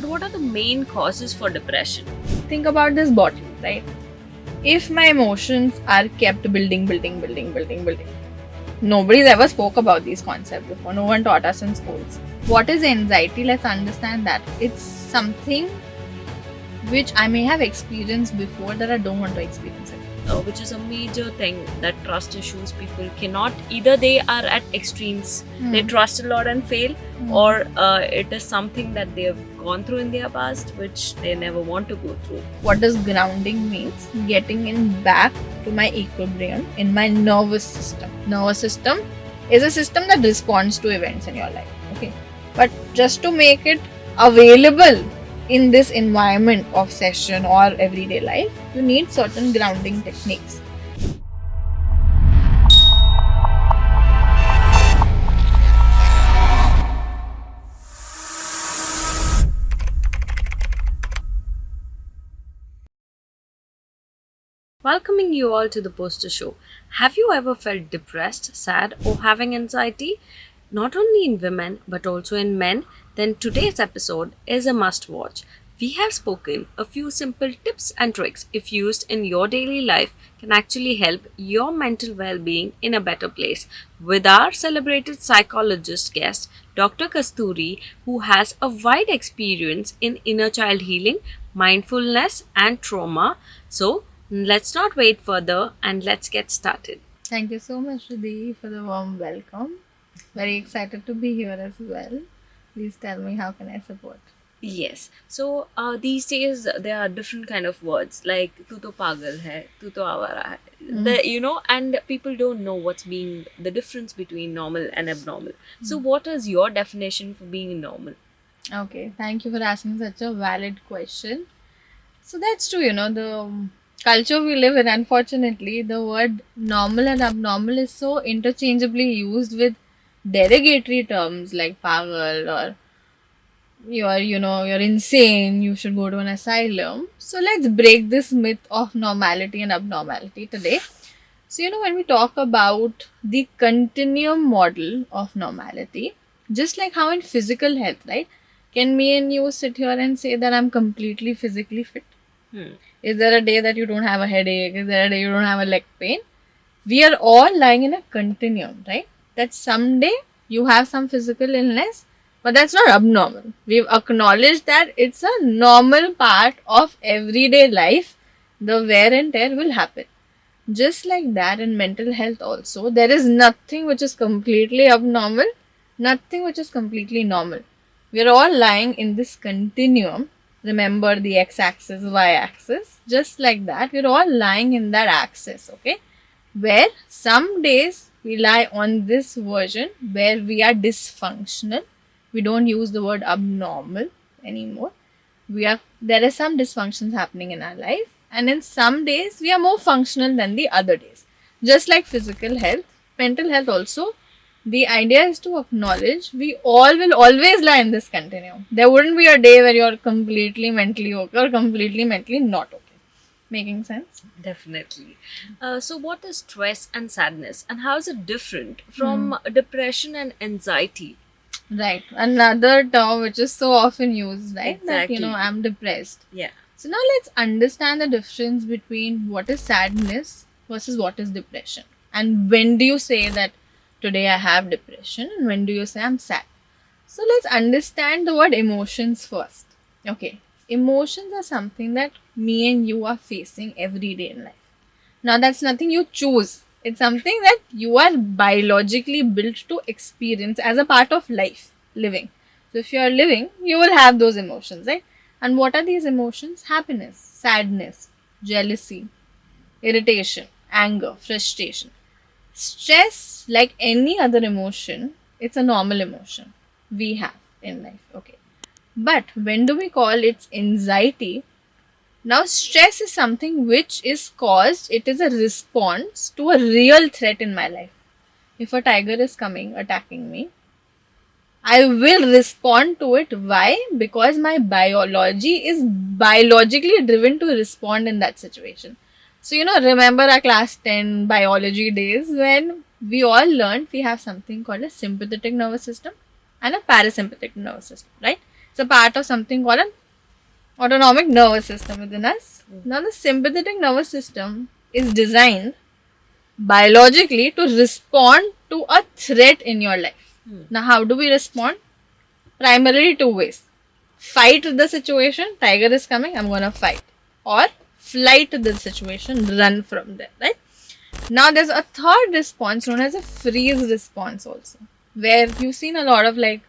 So what are the main causes for depression? Think about this bottle, right? If my emotions are kept building, nobody's ever spoke about these concepts before. No one taught us in schools. What is anxiety? Let's understand that. It's something which I may have experienced before that I don't want to experience it. Which is a major thing that trust issues people cannot, either they are at extremes, they trust a lot and fail, or it is something that they have gone through in their past which they never want to go through. What does grounding means? Getting in back to my equilibrium in my nervous system. Nervous system is a system that responds to events in your life. Okay, but just to make it available in this environment of session or everyday life, you need certain grounding techniques. Welcoming you all to the Poster Show. Have you ever felt depressed, sad, or having anxiety? Not only in women but also in men? Then today's episode is a must watch. We have spoken a few simple tips and tricks, if used in your daily life, can actually help your mental well-being in a better place. With our celebrated psychologist guest, Dr. Kasturi, who has a wide experience in inner child healing, mindfulness, and trauma. So, let's not wait further and let's get started. Thank you so much, Riddhi, for the warm welcome. Very excited to be here as well. Please tell me, how can I support? Yes. So these days there are different kind of words like "tu to pagal hai," "tu to avara hai." And people don't know what's being the difference between normal and abnormal. So what is your definition for being normal? Okay, thank you for asking such a valid question. So that's true, the culture we live in, unfortunately, the word normal and abnormal is so interchangeably used with derogatory terms like pagal or you're insane, you should go to an asylum. So let's break this myth of normality and abnormality today. So, when we talk about the continuum model of normality, just like how in physical health, right? Can me and you sit here and say that I'm completely physically fit? Is there a day that you don't have a headache? Is there a day you don't have a leg pain? We are all lying in a continuum, right? That someday you have some physical illness, but that's not abnormal. We've acknowledged that it's a normal part of everyday life. The wear and tear will happen. Just like that in mental health also, there is nothing which is completely abnormal, nothing which is completely normal. We are all lying in this continuum. Remember the x-axis, y-axis, just like that. We're all lying in that axis, okay? Where some days we lie on this version where we are dysfunctional. We don't use the word abnormal anymore. There are some dysfunctions happening in our life, and in some days we are more functional than the other days. Just like physical health, mental health also, the idea is to acknowledge we all will always lie in this continuum. There wouldn't be a day where you're completely mentally okay or completely mentally not okay. Making sense? Definitely. So what is stress and sadness, and how is it different from depression and anxiety? Right. Another term which is so often used, right? Exactly. That, I'm depressed. Yeah. So now let's understand the difference between what is sadness versus what is depression. And when do you say that today I have depression, and when do you say I'm sad? So let's understand the word emotions first. Okay. Emotions are something that me and you are facing every day in life. Now that's nothing you choose. It's something that you are biologically built to experience as a part of life, living. So if you are living, you will have those emotions, right? And what are these emotions? Happiness, sadness, jealousy, irritation, anger, frustration. Stress, like any other emotion, it's a normal emotion we have in life. Okay. But when do we call it anxiety? Now, stress is something which is caused, it is a response to a real threat in my life. If a tiger is coming, attacking me, I will respond to it. Why? Because my biology is biologically driven to respond in that situation. So, remember our class 10 biology days when we all learned we have something called a sympathetic nervous system and a parasympathetic nervous system, right? It's a part of something called an autonomic nervous system within us. Now, the sympathetic nervous system is designed biologically to respond to a threat in your life. Now, how do we respond? Primarily two ways. Fight the situation, tiger is coming, I'm gonna fight. Or flight the situation, run from there, right? Now, there's a third response known as a freeze response also, where you've seen a lot of like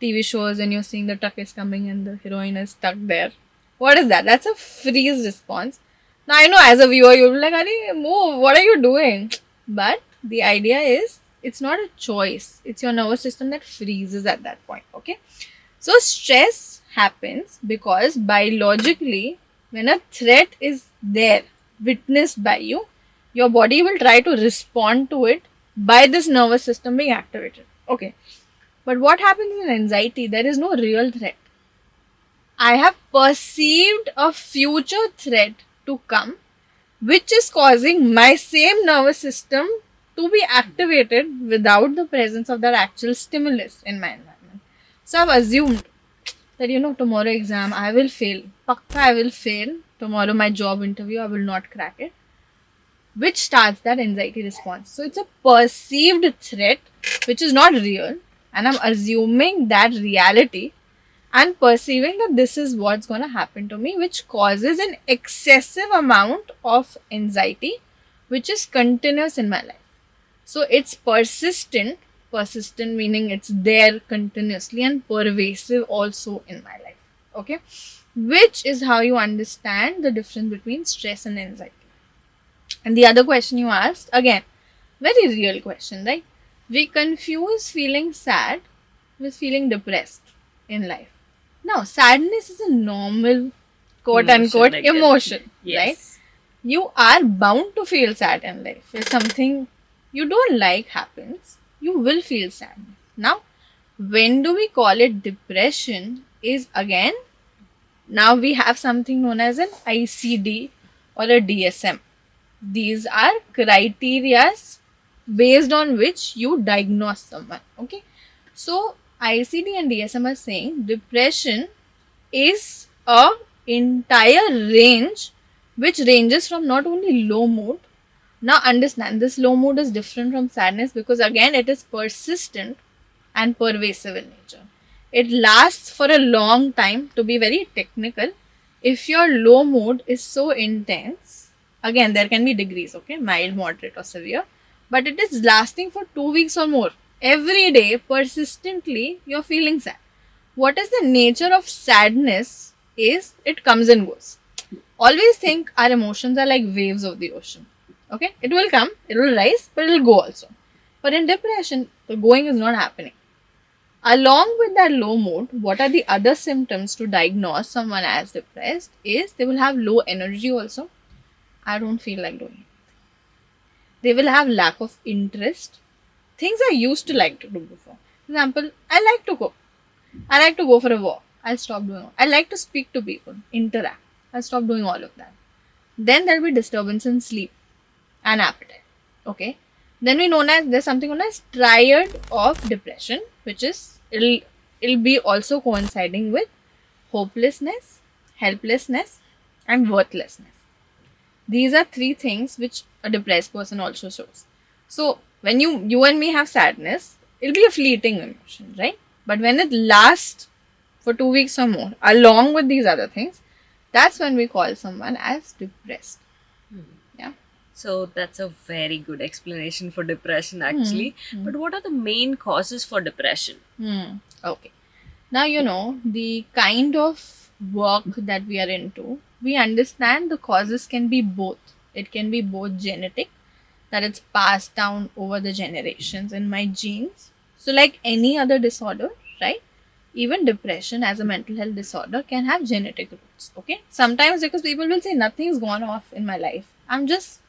TV shows and you're seeing the truck is coming and the heroine is stuck there. What is that? That's a freeze response. Now I know as a viewer you'll be like, Ari, move, what are you doing? But the idea is it's not a choice. It's your nervous system that freezes at that point. Okay. So stress happens because biologically when a threat is there, witnessed by you, your body will try to respond to it by this nervous system being activated. Okay. But what happens in anxiety? There is no real threat. I have perceived a future threat to come, which is causing my same nervous system to be activated without the presence of that actual stimulus in my environment. So I've assumed that tomorrow exam I will fail. Pakka I will fail. Tomorrow my job interview I will not crack it. Which starts that anxiety response. So it's a perceived threat which is not real, and I'm assuming that reality and perceiving that this is what's going to happen to me, which causes an excessive amount of anxiety which is continuous in my life. So it's persistent meaning it's there continuously, and pervasive also in my life. Okay, which is how you understand the difference between stress and anxiety. And the other question you asked, again, very real question, right? We confuse feeling sad with feeling depressed in life. Now, sadness is a normal, quote unquote, emotion, right? You are bound to feel sad in life. If something you don't like happens, you will feel sad. Now, when do we call it depression? Is again, now we have something known as an ICD or a DSM. These are criterias based on which you diagnose someone. Okay, so ICD and DSM are saying depression is a entire range which ranges from not only low mood. Now understand, this low mood is different from sadness because again it is persistent and pervasive in nature. It lasts for a long time. To be very technical, if your low mood is so intense, again there can be degrees, okay, mild, moderate or severe, but it is lasting for 2 weeks or more. Every day, persistently, you're feeling sad. What is the nature of sadness is it comes and goes. Always think our emotions are like waves of the ocean. Okay, it will come, it will rise, but it will go also. But in depression, the going is not happening. Along with that low mood, what are the other symptoms to diagnose someone as depressed is they will have low energy also. I don't feel like doing it. They will have lack of interest. Things I used to like to do before. For example, I like to cook. I like to go for a walk. I'll stop doing it. I like to speak to people, interact. I'll stop doing all of that. Then there'll be disturbance in sleep and appetite. Okay. Then there's something known as triad of depression, which is it'll be also coinciding with hopelessness, helplessness, and worthlessness. These are three things which a depressed person also shows. So when you and me have sadness, it'll be a fleeting emotion, right? But when it lasts for 2 weeks or more, along with these other things, that's when we call someone as depressed. Yeah. So that's a very good explanation for depression actually. But what are the main causes for depression? Okay. Now, the kind of work that we are into, we understand the causes can be both. It can be both genetic, that it's passed down over the generations in my genes. So like any other disorder, right? Even depression as a mental health disorder can have genetic roots. Okay. Sometimes because people will say nothing's gone off in my life. I'm just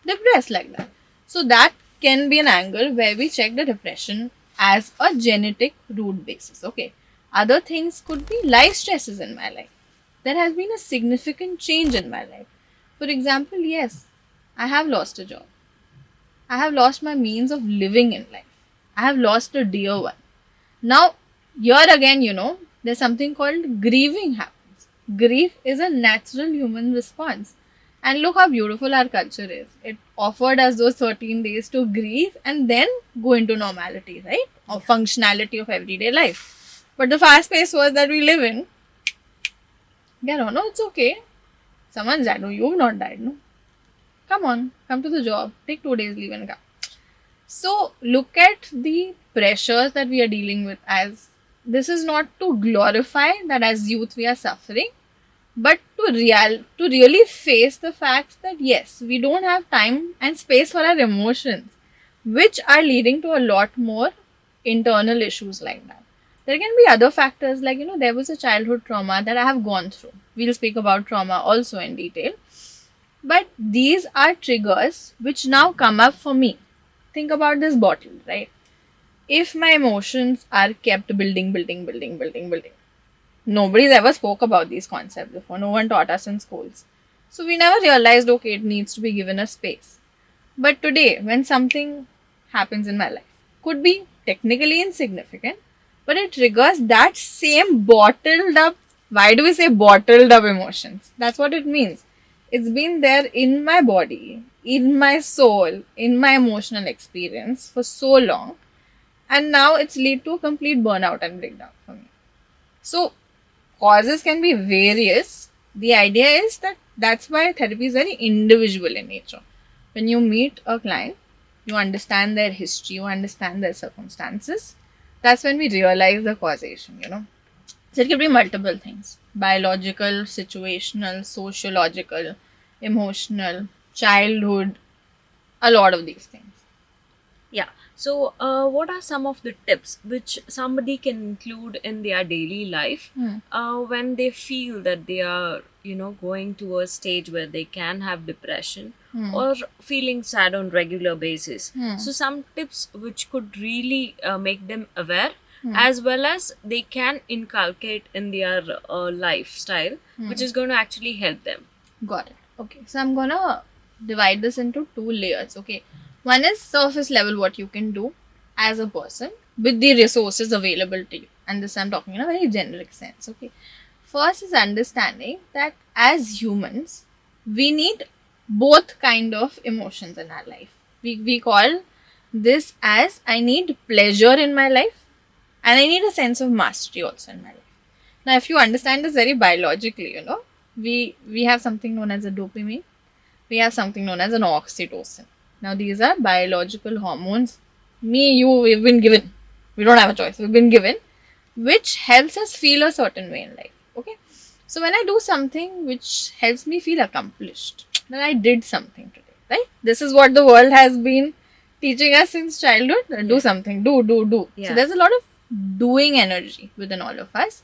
depressed like that. So that can be an angle where we check the depression as a genetic root basis. Okay. Other things could be life stresses in my life. There has been a significant change in my life. For example, yes, I have lost a job. I have lost my means of living in life. I have lost a dear one. Now, here again, there's something called grieving happens. Grief is a natural human response. And look how beautiful our culture is. It offered us those 13 days to grieve and then go into normality, right? Or functionality of everyday life. But the fast paced world that we live in, yeah, no, it's okay. Someone's died. No, you've not died, no? Come on, come to the job. Take 2 days leave and come. So look at the pressures that we are dealing with, as this is not to glorify that as youth we are suffering, but to really face the facts that yes, we don't have time and space for our emotions, which are leading to a lot more internal issues like that. There can be other factors like, there was a childhood trauma that I have gone through. We'll speak about trauma also in detail. But these are triggers which now come up for me. Think about this bottle, right? If my emotions are kept building, nobody's ever spoke about these concepts before. No one taught us in schools. So we never realized, okay, it needs to be given a space. But today, when something happens in my life, could be technically insignificant, but it triggers that same bottled up, why do we say bottled up emotions? That's what it means. It's been there in my body, in my soul, in my emotional experience for so long, and now it's lead to a complete burnout and breakdown for me. So causes can be various. The idea is that that's why therapy is very individual in nature. When you meet a client, you understand their history, you understand their circumstances. That's when we realize the causation. So it could be multiple things: biological, situational, sociological, emotional, childhood, a lot of these things. Yeah. So, what are some of the tips which somebody can include in their daily life when they feel that they are, going to a stage where they can have depression or feeling sad on regular basis? So, some tips which could really make them aware, as well as they can inculcate in their lifestyle, which is going to actually help them. Got it. Okay. So I'm gonna divide this into two layers. Okay. One is surface level, what you can do as a person with the resources available to you. And this I'm talking in a very generic sense. Okay. First is understanding that as humans, we need both kind of emotions in our life. We call this as I need pleasure in my life and I need a sense of mastery also in my life. Now, if you understand this very biologically, we have something known as a dopamine. We have something known as an oxytocin. Now, these are biological hormones. Me, you, we've been given. We don't have a choice. We've been given, which helps us feel a certain way in life. Okay. So when I do something which helps me feel accomplished, then I did something today, right? This is what the world has been teaching us since childhood. Do something. Do. Yeah. So there's a lot of doing energy within all of us,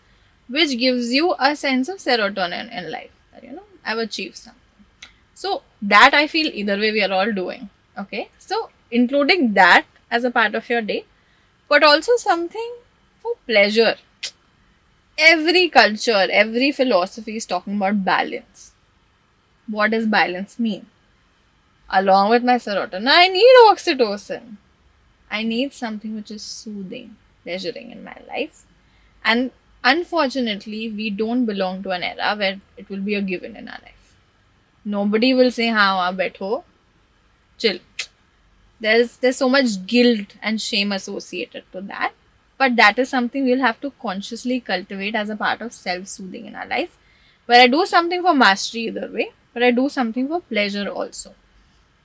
which gives you a sense of serotonin in life. That, I've achieved something. So that I feel either way we are all doing. Okay. So including that as a part of your day, but also something for pleasure. Every culture, every philosophy is talking about balance. What does balance mean? Along with my serotonin, I need oxytocin. I need something which is soothing, pleasuring in my life. And unfortunately, we don't belong to an era where it will be a given in our life. Nobody will say, हाँ बैठो, chill. There's so much guilt and shame associated to that. But that is something we'll have to consciously cultivate as a part of self-soothing in our life. Where I do something for mastery either way, but I do something for pleasure also.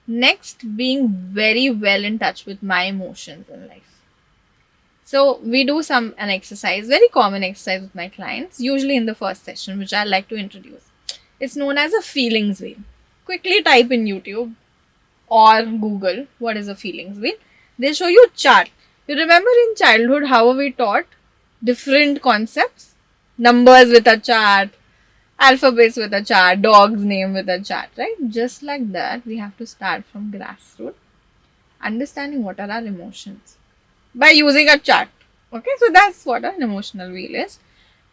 Next, being very well in touch with my emotions in life. So we do an exercise, very common exercise with my clients, usually in the first session, which I like to introduce. It's known as a feelings wheel. Quickly type in YouTube or Google what is a feelings wheel. They'll show you a chart. You remember in childhood how we taught different concepts? Numbers with a chart, alphabets with a chart, dog's name with a chart, right? Just like that, we have to start from grassroots, understanding what are our emotions by using a chart. Okay, so that's what an emotional wheel is,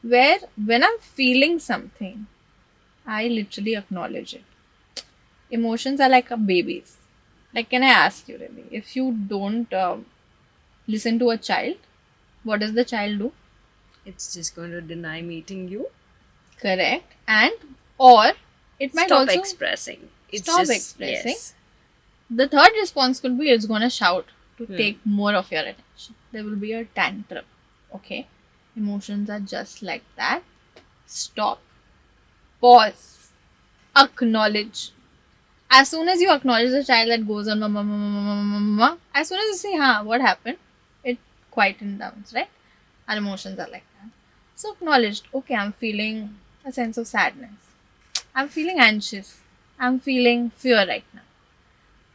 where when I'm feeling something, I literally acknowledge it. Emotions are like a babies. Like, can I ask you really, if you don't listen to a child, what does the child do? It's just going to deny meeting you. Correct. And or it might Stop also expressing. It's stop just expressing. yes. The third response could be it's gonna shout to Hmm. take more of your attention. There will be a tantrum. Okay? Emotions are just like that. Stop. Pause. Acknowledge. As soon as you acknowledge the child that goes on mama, mama, mama, mama, mama, as soon as you say, what happened? It quietens down, right? Our emotions are like that. So acknowledged, okay, I'm feeling a sense of sadness. I'm feeling anxious. I'm feeling fear right now.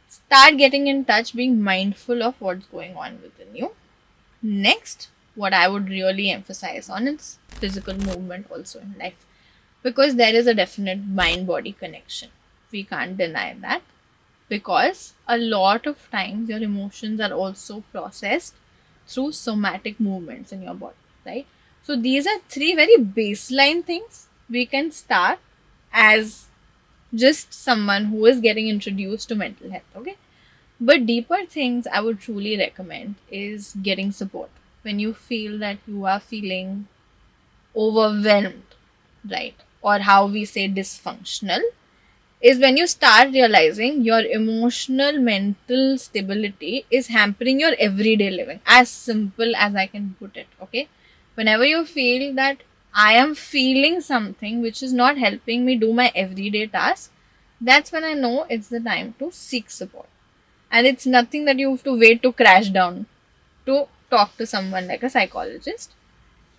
Start getting in touch, being mindful of what's going on within you. Next, what I would really emphasize on is physical movement also in life, because there is a definite mind body connection. We can't deny that, because a lot of times your emotions are also processed through somatic movements in your body, right? So these are three very baseline things we can start as just someone who is getting introduced to mental health, okay? But deeper things I would truly recommend is getting support when you feel that you are feeling overwhelmed, right? Or how we say dysfunctional, is when you start realizing your emotional mental stability is hampering your everyday living. As simple as I can put it, okay? Whenever you feel that I am feeling something which is not helping me do my everyday task, that's when I know it's the time to seek support. And it's nothing that you have to wait to crash down to talk to someone like a psychologist.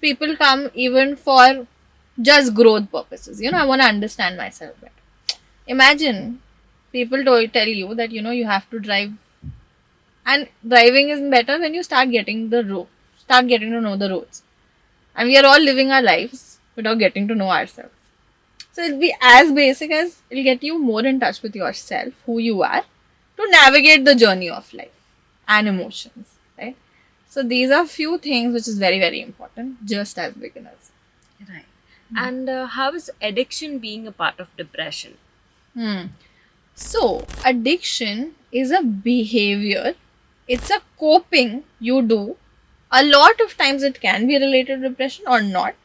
People come even for just growth purposes. I want to understand myself better. Imagine people tell you that you have to drive, and driving is better when you start getting to know the roads. And we are all living our lives without getting to know ourselves. So it'll be as basic as it'll get you more in touch with yourself, who you are, to navigate the journey of life and emotions, right? So these are few things which is very, very important just as beginners. Right. And how is addiction being a part of depression? So addiction is a behavior, it's a coping you do. A lot of times it can be related to depression or not,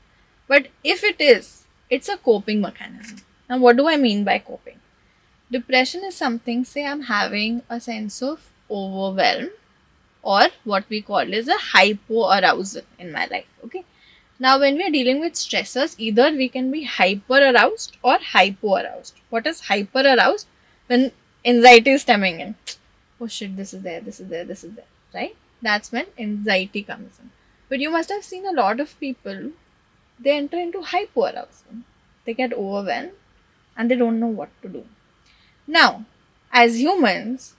but if it is, it's a coping mechanism. Now, what do I mean by coping? Depression is something, say, I'm having a sense of overwhelm, or what we call is a hypoarousal in my life. Okay. Now, when we are dealing with stressors, either we can be hyper aroused or hypo-aroused. What is hyper aroused? When anxiety is stemming in. Oh shit, this is there, this is there, this is there, right? That's when anxiety comes in. But you must have seen a lot of people, they enter into hypo-arousal. They get overwhelmed and they don't know what to do. Now, as humans,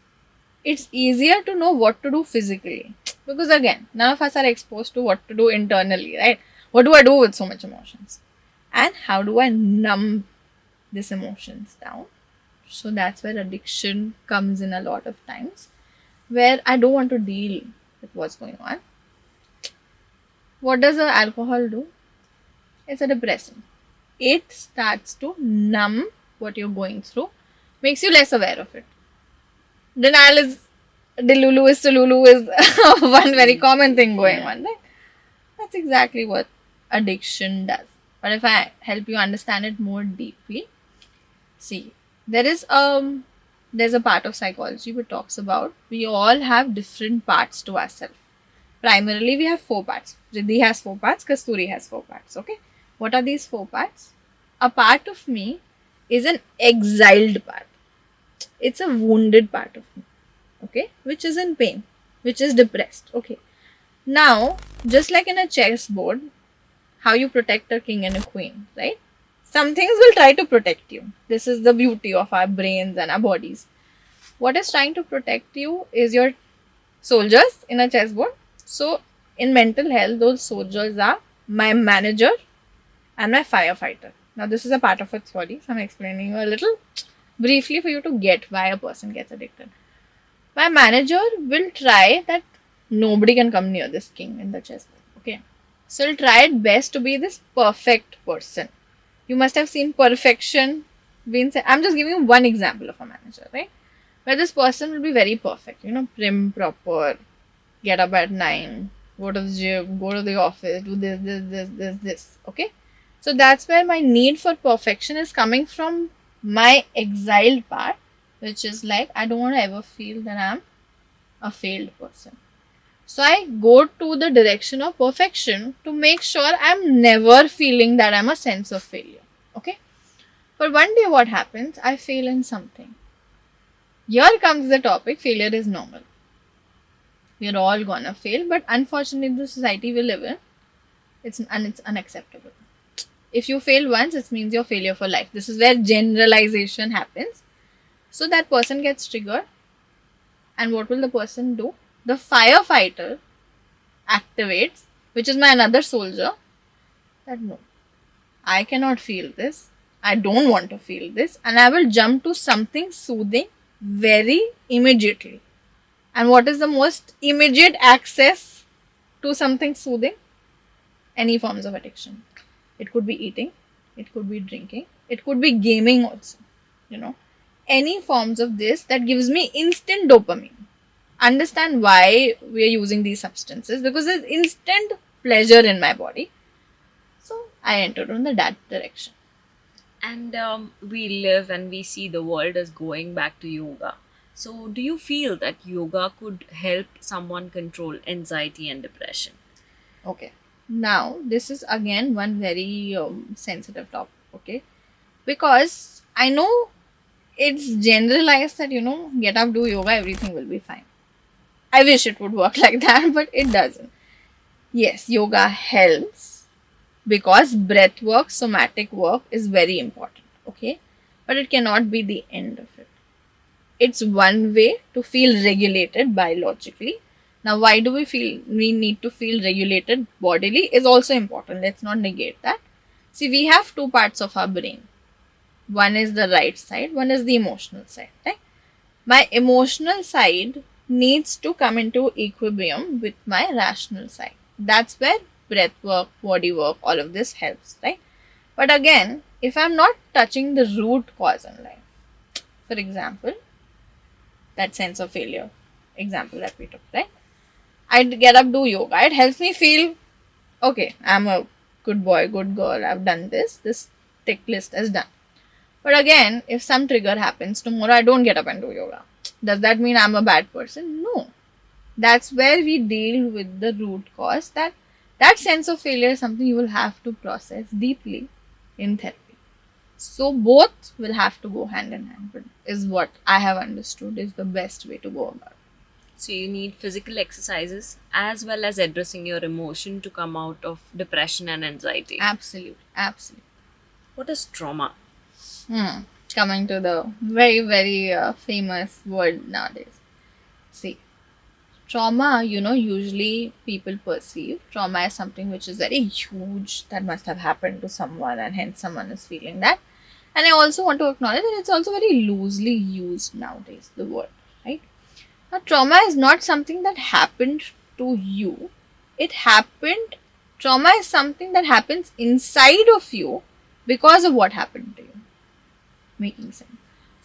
it's easier to know what to do physically, because again, none of us are exposed to what to do internally, right? What do I do with so much emotions, and how do I numb these emotions down? So that's where addiction comes in a lot of times, where I don't want to deal with what's going on. What does alcohol do? It's a depressant. It starts to numb what you're going through, makes you less aware of it. Denial is Delulu is Tululu is one very common thing going on, right? That's exactly what addiction does. But if I help you understand it more deeply, see, there's a part of psychology which talks about we all have different parts to ourselves. Primarily, we have 4 parts. Riddhi has 4 parts, Kasturi has 4 parts. Okay, what are these 4 parts? A part of me is an exiled part. It's a wounded part of me, okay, which is in pain, which is depressed. Okay, now just like in a chessboard, how you protect a king and a queen, right? Some things will try to protect you. This is the beauty of our brains and our bodies. What is trying to protect you is your soldiers in a chessboard. So in mental health, those soldiers are my manager and my firefighter. Now this is a part of a theory, so I'm explaining you a little briefly for you to get why a person gets addicted. My manager will try that nobody can come near this king in the chessboard. Okay. So he'll try it best to be this perfect person. You must have seen perfection being said. I'm just giving you one example of a manager, right? Where this person will be very perfect, prim, proper, get up at 9, go to the gym, go to the office, do this. Okay. So that's where my need for perfection is coming from, my exiled part, which is like I don't want to ever feel that I'm a failed person. So I go to the direction of perfection to make sure I'm never feeling that I'm a sense of failure. Okay. But one day what happens? I fail in something. Here comes the topic, failure is normal. We're all gonna fail, but unfortunately the society we live in, it's unacceptable. If you fail once, it means you're failure for life. This is where generalization happens. So that person gets triggered, and what will the person do? The firefighter activates, which is my another soldier, that no, I cannot feel this. I don't want to feel this, and I will jump to something soothing very immediately. And what is the most immediate access to something soothing? Any forms of addiction. It could be eating, it could be drinking, it could be gaming also. You know, any forms of this that gives me instant dopamine. Understand why we are using these substances, because there's instant pleasure in my body. So I entered on that direction. And we live and we see the world is going back to yoga. So, do you feel that yoga could help someone control anxiety and depression? Okay. Now, this is again one very sensitive topic, okay? Because I know it's generalized that, get up, do yoga, everything will be fine. I wish it would work like that, but it doesn't. Yes, yoga helps because breath work, somatic work is very important, okay? But it cannot be the end of it. It's one way to feel regulated biologically. Now, why do we need to feel regulated bodily is also important. Let's not negate that. See, we have two parts of our brain. One is the right side, one is the emotional side, right? My emotional side needs to come into equilibrium with my rational side. That's where breath work, body work, all of this helps, right? But again, if I'm not touching the root cause in life, for example, that sense of failure example that we took, right? I'd get up, do yoga. It helps me feel, okay, I'm a good boy, good girl, I've done this tick list is done. But again, if some trigger happens tomorrow, I don't get up and do yoga. Does that mean I'm a bad person? No. That's where we deal with the root cause. That sense of failure is something you will have to process deeply in therapy. So both will have to go hand in hand, but is what I have understood is the best way to go about it. So, you need physical exercises as well as addressing your emotion to come out of depression and anxiety. Absolutely, absolutely. What is trauma? Coming to the very, very famous word nowadays. See, trauma, usually people perceive trauma as something which is very huge that must have happened to someone, and hence someone is feeling that. And I also want to acknowledge that it's also very loosely used nowadays, the word, right? Now, trauma is not something that happened to you. Trauma is something that happens inside of you because of what happened to you. Making sense.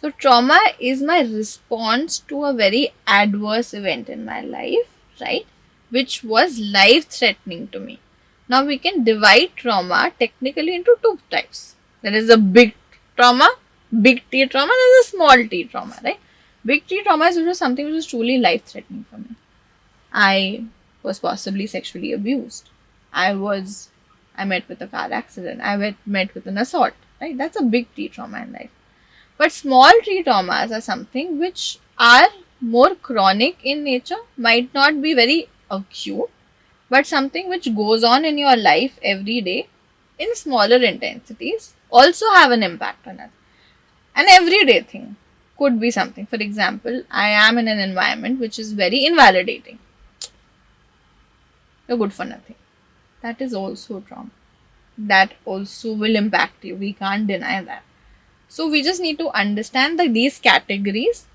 So, trauma is my response to a very adverse event in my life, right? Which was life threatening to me. Now, we can divide trauma technically into two types. There is a big trauma, big T trauma, there's a small t trauma, right? Big T trauma is something which is truly life threatening for me. I was possibly sexually abused. I met with a car accident. I met with an assault, right? That's a big T trauma in life. But small T traumas are something which are more chronic in nature, might not be very acute, but something which goes on in your life every day in smaller intensities also have an impact on us. An everyday thing could be something. For example, I am in an environment which is very invalidating. You're good for nothing. That is also trauma. That also will impact you. We can't deny that. So we just need to understand these categories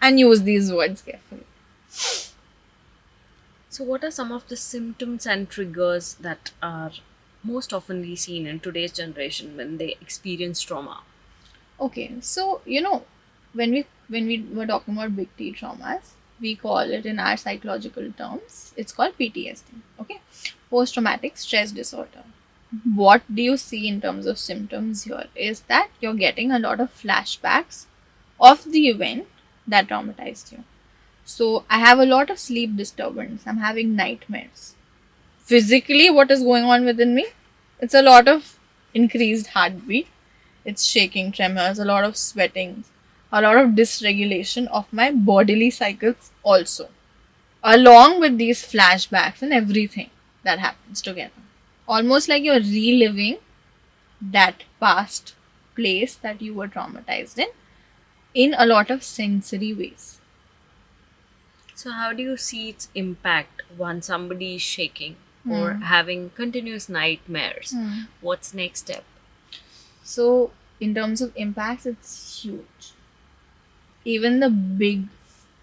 and use these words carefully. So, what are some of the symptoms and triggers that are most oftenly seen in today's generation when they experience trauma? Okay, so when we were talking about big T traumas, we call it in our psychological terms, it's called PTSD. Okay, post traumatic stress disorder. What do you see in terms of symptoms here is that you're getting a lot of flashbacks of the event that traumatized you. So I have a lot of sleep disturbance, I'm having nightmares. Physically, what is going on within me? It's a lot of increased heartbeat, it's shaking, tremors, a lot of sweating, a lot of dysregulation of my bodily cycles also, along with these flashbacks and everything that happens together. Almost like you're reliving that past place that you were traumatized in a lot of sensory ways. So, how do you see its impact once somebody is shaking or having continuous nightmares? What's next step? So, in terms of impacts, it's huge. Even the big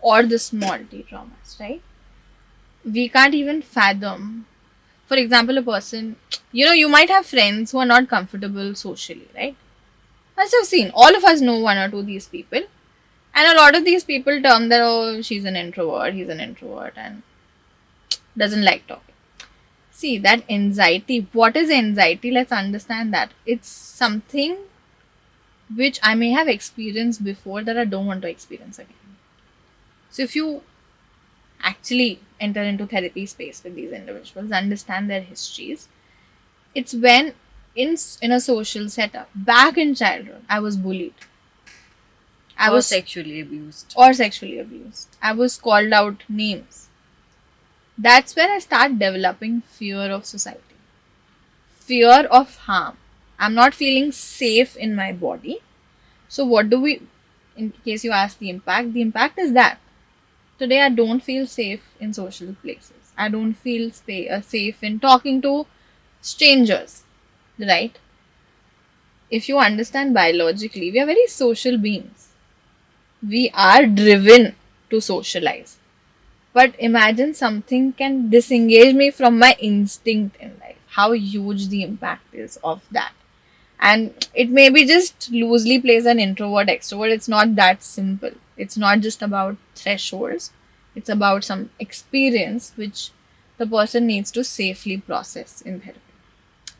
or the small T traumas, right? We can't even fathom. For example, a person, you might have friends who are not comfortable socially, right? As I've seen, all of us know one or two of these people. And a lot of these people term that, oh, she's an introvert, he's an introvert, and doesn't like talking. See, that anxiety, what is anxiety? Let's understand that. It's something which I may have experienced before that I don't want to experience again. So, if you actually enter into therapy space with these individuals, understand their histories, it's when in a social setup, back in childhood, I was bullied. I Or was sexually abused. or sexually abused. I was called out names. That's where I start developing fear of society, fear of harm. I'm not feeling safe in my body. So, what do we, in case you ask the impact is that today I don't feel safe in social places. I don't feel safe in talking to strangers, right? If you understand biologically, we are very social beings. We are driven to socialize. But imagine something can disengage me from my instinct in life. How huge the impact is of that. And it maybe just loosely plays an introvert extrovert. It's not that simple. It's not just about thresholds. It's about some experience which the person needs to safely process in therapy.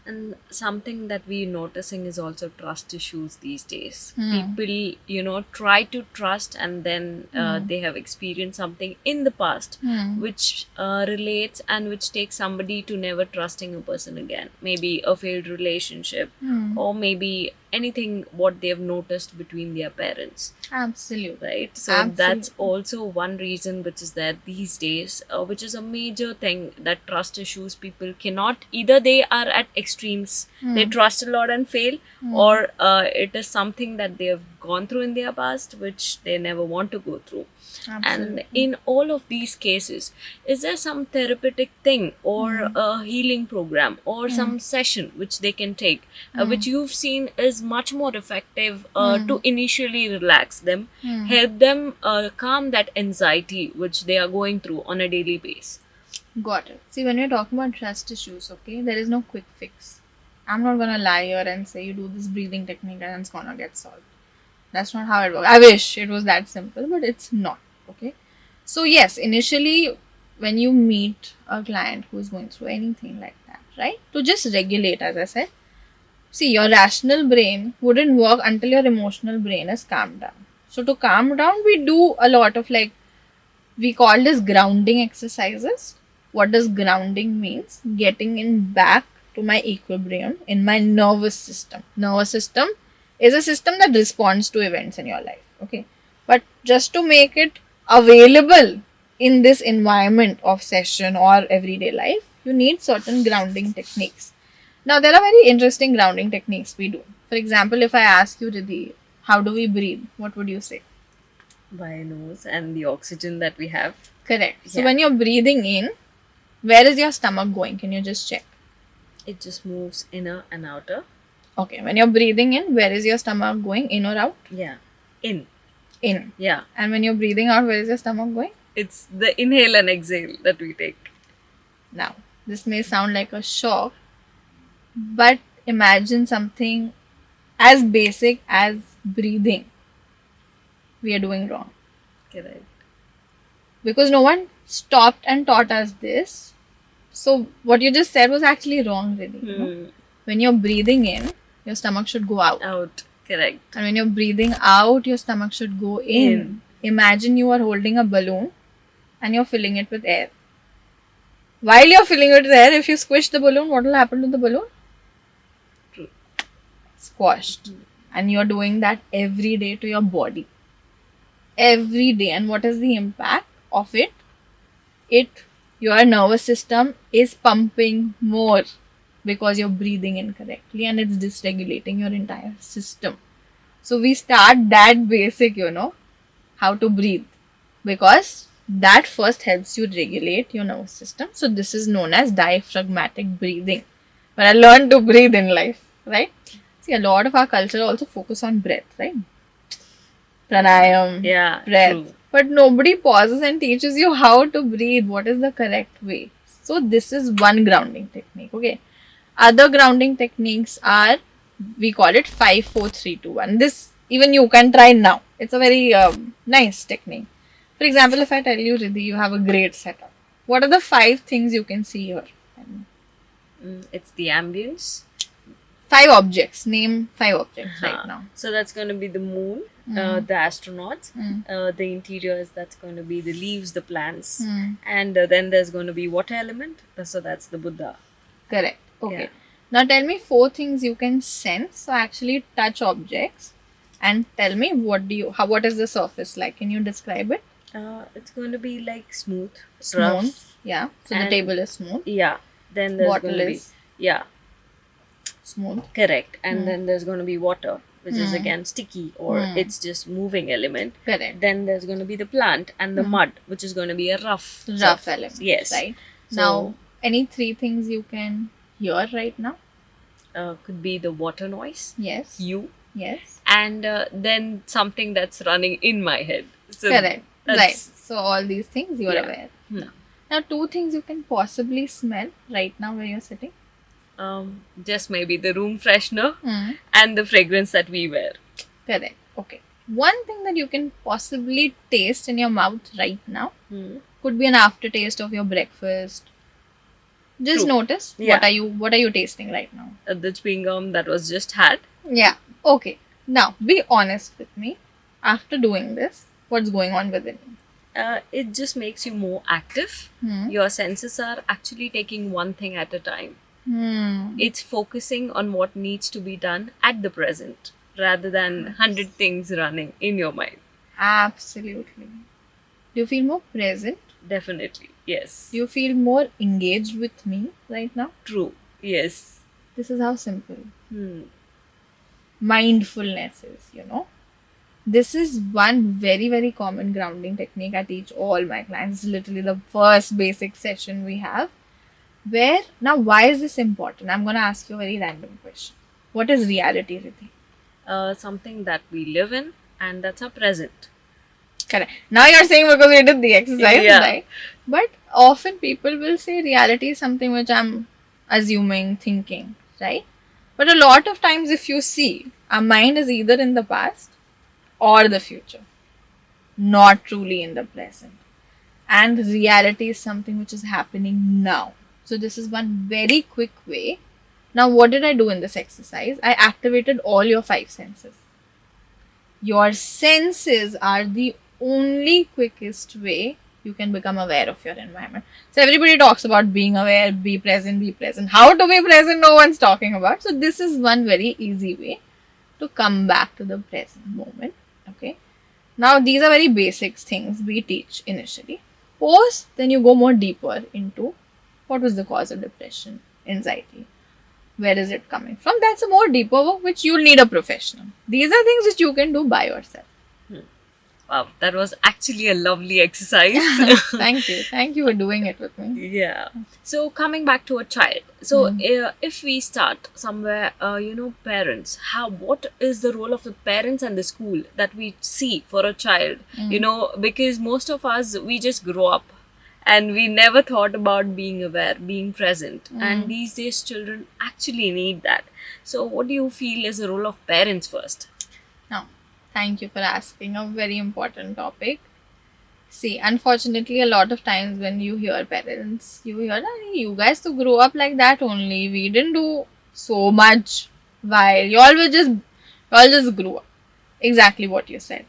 And something that we're noticing is also trust issues these days. People, try to trust, and then they have experienced something in the past which relates and which takes somebody to never trusting a person again. Maybe a failed relationship, or maybe anything what they have noticed between their parents. Absolutely. Right, so Absolutely. that's also one reason which is there these days, which is a major thing, that trust issues, people cannot, either they are at extremes, they trust a lot and fail, or it is something that they have gone through in their past which they never want to go through. Absolutely. And in all of these cases, is there some therapeutic thing or a healing program or some session which they can take, which you've seen is much more effective to initially relax them, help them calm that anxiety which they are going through on a daily basis? Got it. See, when we're talking about trust issues, okay, there is no quick fix. I'm not gonna lie here and say you do this breathing technique and it's gonna get solved. That's not how it works. I wish it was that simple, but it's not. Okay. So, yes, initially, when you meet a client who is going through anything like that, right, to just regulate, as I said, see, your rational brain wouldn't work until your emotional brain is calmed down. So, to calm down, we do a lot of we call this grounding exercises. What does grounding means? Getting in back to my equilibrium in my nervous system. Nervous system is a system that responds to events in your life. Okay. But just to make it available in this environment of session or everyday life, you need certain grounding techniques. Now, there are very interesting grounding techniques we do. For example, if I ask you, Riddhi, how do we breathe? What would you say? By nose and the oxygen that we have. Correct. So, Yeah. when you're breathing in, where is your stomach going? Can you just check? It just moves inner and outer. Okay. When you're breathing in, where is your stomach going? In or out? Yeah. In. In. Yeah. And when you're breathing out, where is your stomach going? It's the inhale and exhale that we take. Now, this may sound like a shock, but imagine something as basic as breathing we are doing wrong. Correct. because no one stopped and taught us this. So what you just said was actually wrong, really. You know? When you're breathing in, your stomach should go out. Out. Correct. And when you're breathing out, your stomach should go in. Imagine you are holding a balloon and you're filling it with air. While you're filling it with air, if you squish the balloon, what will happen to the balloon? True. Squashed. And you're doing that every day to your body. Every day. And what is the impact of it? Your nervous system is pumping more because you're breathing incorrectly and it's dysregulating your entire system. So we start that basic, how to breathe, because that first helps you regulate your nervous system. So this is known as diaphragmatic breathing. When I learned to breathe in life, right? See, a lot of our culture also focus on breath, right? Pranayam, Yeah. breath. True. But nobody pauses and teaches you how to breathe. What is the correct way? So this is one grounding technique. Okay. Other grounding techniques are, we call it 5, 4, 3, 2, 1. This even you can try now. It's a very nice technique. For example, if I tell you, Riddhi, you have a great setup. What are the 5 things you can see here? It's the ambience. 5 objects. Name 5 objects right now. So that's going to be the moon, the astronauts, the interiors, that's going to be the leaves, the plants, and then there's going to be water element. So that's the Buddha. Correct. Okay. Yeah. Now tell me 4 things you can sense. So actually touch objects and tell me what is the surface like? Can you describe it? It's going to be like smooth, Smooth. rough. Yeah. So the And- table is smooth. Yeah. Then there's Bottle going to be is smooth. correct, and then there's going to be water, which is again sticky or it's just moving element. Correct. Then there's going to be the plant and the mud, which is going to be a rough Rough surface. element. Yes. Right. So- Now, any 3 things you can hear right now? Could be the water noise, Yes. you, Yes. and then something that's running in my head. So Correct. Right. that's- So all these things you are Yeah. aware. Hmm. Now 2 things you can possibly smell right now where you're sitting. Just maybe the room freshener and the fragrance that we wear. Correct. Okay. One thing that you can possibly taste in your mouth right now could be an aftertaste of your breakfast. Just True. notice Yeah. what are you tasting right now? The chewing gum that was just had. Yeah. Okay. Now be honest with me. After doing this, what's going on within you? It just makes you more active. Your senses are actually taking one thing at a time. It's focusing on what needs to be done at the present rather than 100 things running in your mind. Absolutely. Do you feel more present? Definitely. Yes. Do you feel more engaged with me right now? True. Yes. This is how simple Hmm. mindfulness is. This is one very, very common grounding technique I teach all my clients. It's literally the first basic session we have. Now, why is this important? I'm going to ask you a very random question. What is reality, Riddhi? Something that we live in, and that's our present. Correct. Now you're saying because we did the exercise, Yeah. right? But often people will say reality is something which I'm assuming, thinking, right? But a lot of times, if you see, our mind is either in the past or the future, not truly in the present. And reality is something which is happening now. So this is one very quick way. Now, what did I do in this exercise? I activated all your 5 senses. Your senses are the only quickest way you can become aware of your environment. So everybody talks about being aware, be present, be present. How to be present, no one's talking about. So this is one very easy way to come back to the present moment. Okay. Now these are very basic things we teach initially. Post, then you go more deeper into what was the cause of depression, anxiety. Where is it coming from? That's a more deeper work which you'll need a professional. These are things which you can do by yourself. Wow, that was actually a lovely exercise. Thank you. Thank you for doing it with me. Yeah. So coming back to a child. So if we start somewhere, parents, what is the role of the parents and the school that we see for a child? Because most of us, we just grow up and we never thought about being aware, being present. And these days children actually need that. So what do you feel is the role of parents first? Now, thank you for asking a very important topic. See, unfortunately, a lot of times when you hear parents, you hear, "Ah, you guys to grow up like that only. We didn't do so much. While y'all just grew up." Exactly what you said.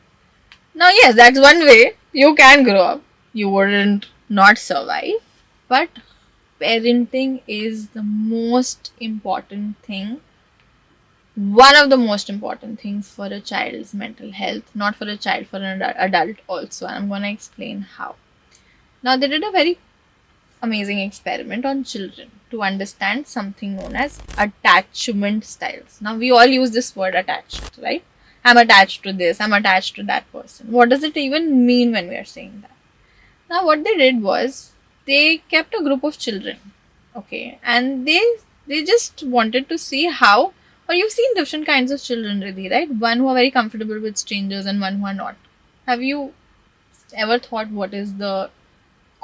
Now, yes, that's one way you can grow up. You wouldn't not survive, but parenting is the most important thing, one of the most important things for a child's mental health, not for a child, for an adult also. And I'm going to explain how. Now, they did a very amazing experiment on children to understand something known as attachment styles. Now, we all use this word attached, right? I'm attached to this, I'm attached to that person. What does it even mean when we are saying that? Now, what they did was they kept a group of children, okay, and they just wanted to see how. Or you've seen different kinds of children, Riddhi, right? One who are very comfortable with strangers and one who are not. Have you ever thought what is the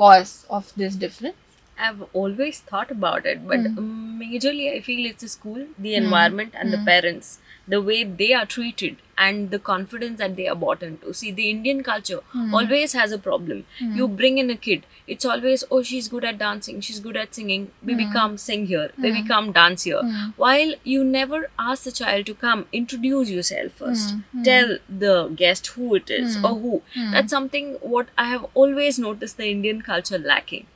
cause of this difference? I've always thought about it, but majorly I feel it's the school, the environment, and the Hmm. parents, the way they are treated, and the confidence that they are bought into. See, the Indian culture always has a problem. You bring in a kid, it's always, oh, she's good at dancing, she's good at singing, baby, come sing here, baby, come dance here. While you never ask the child to come, introduce yourself first, tell the guest who it is or who. That's something what I have always noticed the Indian culture lacking.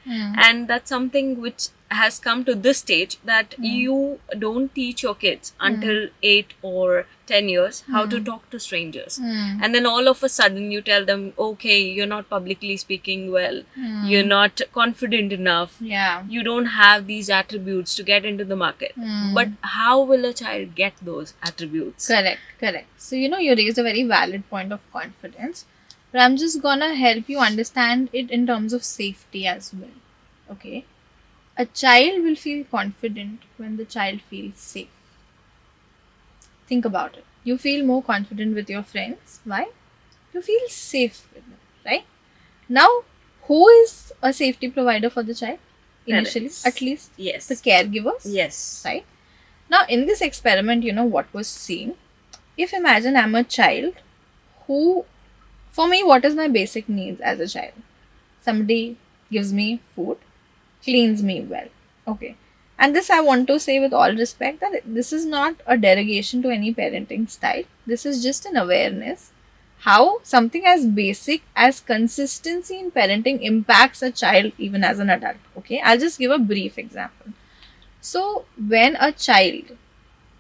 And that's something which has come to this stage that you don't teach your kids until 8 or 10 years how to talk to strangers. And then all of a sudden you tell them, okay, you're not publicly speaking well, you're not confident enough, Yeah. you don't have these attributes to get into the market. But how will a child get those attributes? Correct, correct. So, you raised a very valid point of confidence, but I'm just gonna help you understand it in terms of safety as well. Okay? A child will feel confident when the child feels safe. Think about it. You feel more confident with your friends. Why? You feel safe with them, right? Now, who is a safety provider for the child? Initially, Parents. at least Yes. the caregivers, Yes. right? Now, in this experiment, what was seen? If imagine I'm a child who, for me, what is my basic needs as a child? Somebody gives me food, cleans me well. Okay. And this I want to say with all respect that this is not a derogation to any parenting style. This is just an awareness how something as basic as consistency in parenting impacts a child even as an adult. Okay. I'll just give a brief example. So when a child,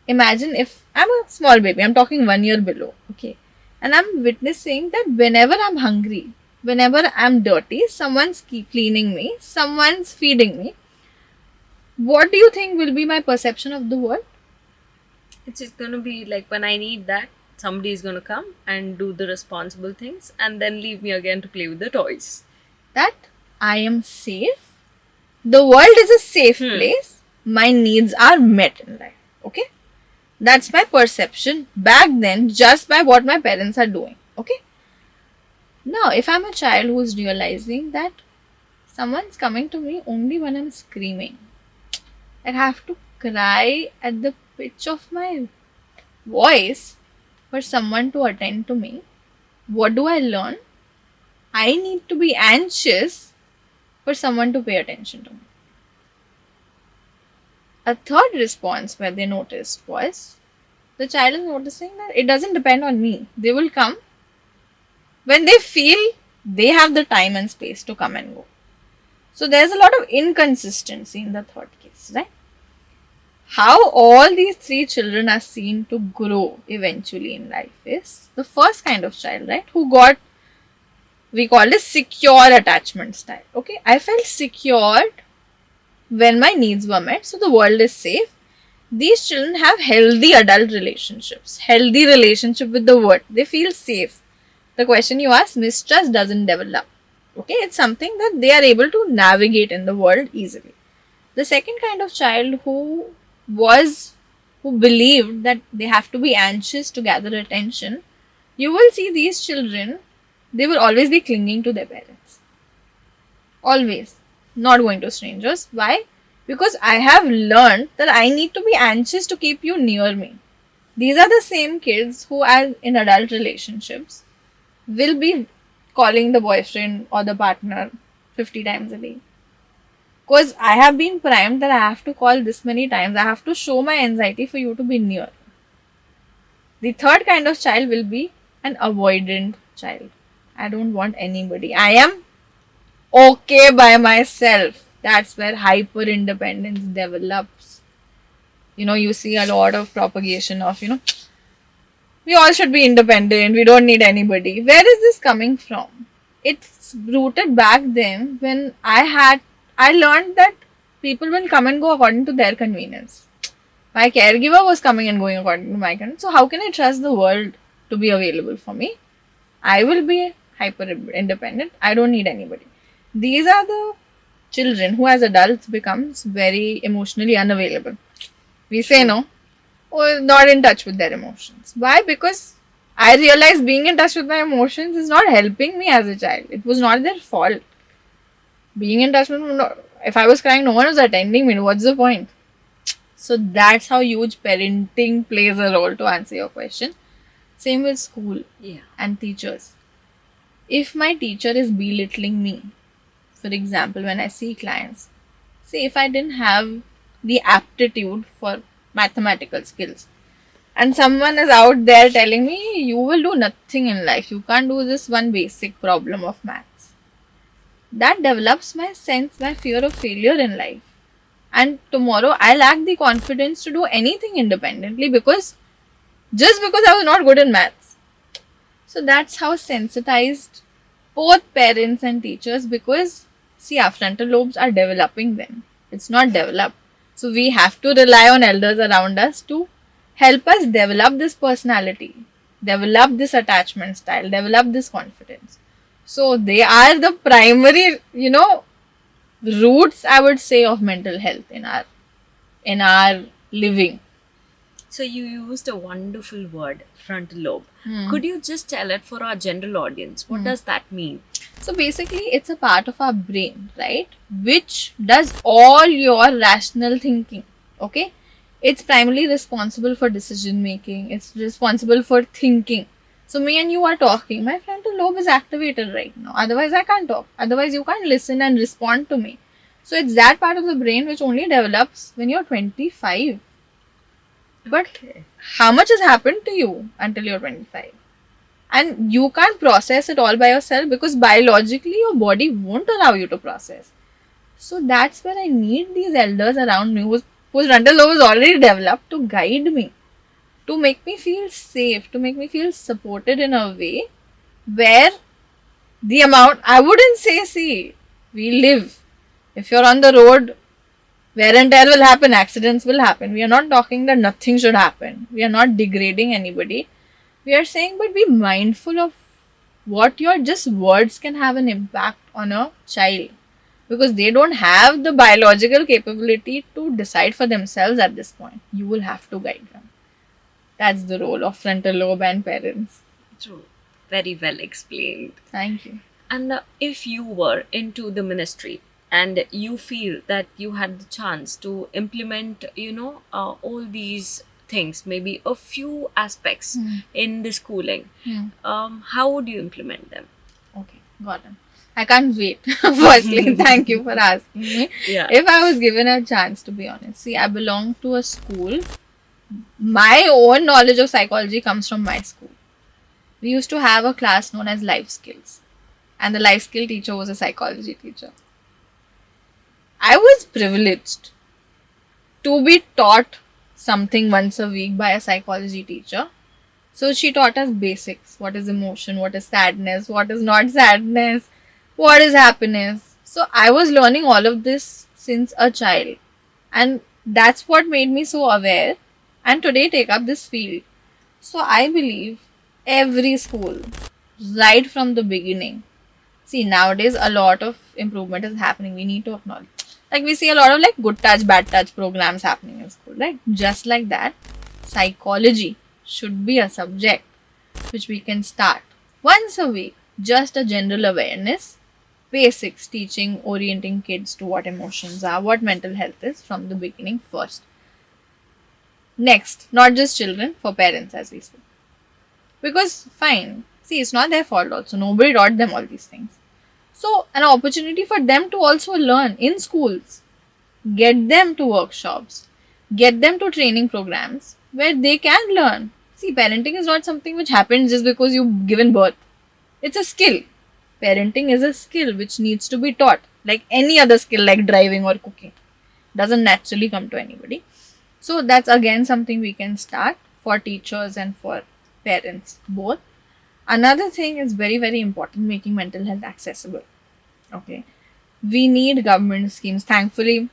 imagine if I'm a small baby, I'm talking 1 year below, okay, and I'm witnessing that whenever I'm hungry, whenever I'm dirty, someone's cleaning me, someone's feeding me. What do you think will be my perception of the world? It's just gonna be like when I need that, somebody is gonna come and do the responsible things and then leave me again to play with the toys. That I am safe. The world is a safe place. My needs are met in life. Okay? That's my perception back then just by what my parents are doing. Okay? Now, if I'm a child who's realizing that someone's coming to me only when I'm screaming, I have to cry at the pitch of my voice for someone to attend to me. What do I learn? I need to be anxious for someone to pay attention to me. A third response where they noticed was the child is noticing that it doesn't depend on me. They will come when they feel they have the time and space to come and go. So there's a lot of inconsistency in the third case, right? How all these three children are seen to grow eventually in life is the first kind of child, right? Who got, we call it secure attachment style. Okay, I felt secured when my needs were met, so the world is safe. These children have healthy adult relationships, healthy relationship with the world. They feel safe. The question you ask, mistrust doesn't develop. Okay, it's something that they are able to navigate in the world easily. The second kind of child who believed that they have to be anxious to gather attention, you will see these children, they will always be clinging to their parents. Always. Not going to strangers. Why? Because I have learned that I need to be anxious to keep you near me. These are the same kids who, as in adult relationships, will be calling the boyfriend or the partner 50 times a day. Because I have been primed that I have to call this many times. I have to show my anxiety for you to be near. The third kind of child will be an avoidant child. I don't want anybody. I am okay by myself. That's where hyper independence develops. You see a lot of propagation of, we all should be independent, we don't need anybody. Where is this coming from? It's rooted back then when I learned that people will come and go according to their convenience. My caregiver was coming and going according to my convenience. So how can I trust the world to be available for me? I will be hyper independent. I don't need anybody. These are the children who as adults becomes very emotionally unavailable. We say no, or not in touch with their emotions. Why? Because I realized being in touch with my emotions is not helping me as a child. It was not their fault. Being in touch with if I was crying, no one was attending me. What's the point? So that's how huge parenting plays a role to answer your question. Same with school Yeah. and teachers. If my teacher is belittling me, for example, when I see clients, say if I didn't have the aptitude for mathematical skills, and someone is out there telling me you will do nothing in life, you can't do this one basic problem of maths, that develops my fear of failure in life. And tomorrow I lack the confidence to do anything independently because I was not good in maths. So that's how sensitized both parents and teachers, because see, our frontal lobes are developing then. It's not developed. So we have to rely on elders around us to help us develop this personality, develop this attachment style, develop this confidence. So they are the primary, roots, I would say, of mental health in our living. So you used a wonderful word, frontal lobe. Hmm. Could you just tell it for our general audience? What does that mean? So basically, it's a part of our brain, right? Which does all your rational thinking. Okay? It's primarily responsible for decision making. It's responsible for thinking. So me and you are talking. My frontal lobe is activated right now. Otherwise, I can't talk. Otherwise, you can't listen and respond to me. So it's that part of the brain which only develops when you're 25. But how much has happened to you until you're 25? And you can't process it all by yourself because biologically your body won't allow you to process. So that's where I need these elders around me whose frontal lobe is already developed to guide me, to make me feel safe, to make me feel supported in a way where the amount, I wouldn't say, see, we live. If you're on the road, wear and tear will happen, accidents will happen. We are not talking that nothing should happen. We are not degrading anybody. We are saying, but be mindful of what your just words can have an impact on a child, because they don't have the biological capability to decide for themselves at this point. You will have to guide them. That's the role of frontal lobe and parents. True. Very well explained. Thank you. And if you were into the ministry and you feel that you had the chance to implement, all these things, maybe a few aspects in the schooling, how would you implement them? Okay, got it. I can't wait. Firstly, thank you for asking me. Yeah. If I was given a chance, to be honest, see, I belong to a school. My own knowledge of psychology comes from my school. We used to have a class known as life skills, and the life skill teacher was a psychology teacher. I was privileged to be taught something once a week by a psychology teacher. So she taught us basics. What is emotion? What is sadness? What is not sadness? What is happiness? So I was learning all of this since a child. And that's what made me so aware and today take up this field. So I believe every school, right from the beginning. See, nowadays a lot of improvement is happening. We need to acknowledge. Like we see a lot of like good touch, bad touch programs happening in school, right? Just like that, psychology should be a subject which we can start once a week. Just a general awareness, basics, teaching, orienting kids to what emotions are, what mental health is from the beginning first. Next, not just children, for parents as we spoke. Because, fine, see, it's not their fault also. Nobody taught them all these things. So, an opportunity for them to also learn in schools. Get them to workshops. Get them to training programs where they can learn. See, parenting is not something which happens just because you've given birth. It's a skill. Parenting is a skill which needs to be taught. Like any other skill, like driving or cooking. Doesn't naturally come to anybody. So that's again something we can start for teachers and for parents both. Another thing is very, very important, making mental health accessible. Okay. We need government schemes. Thankfully,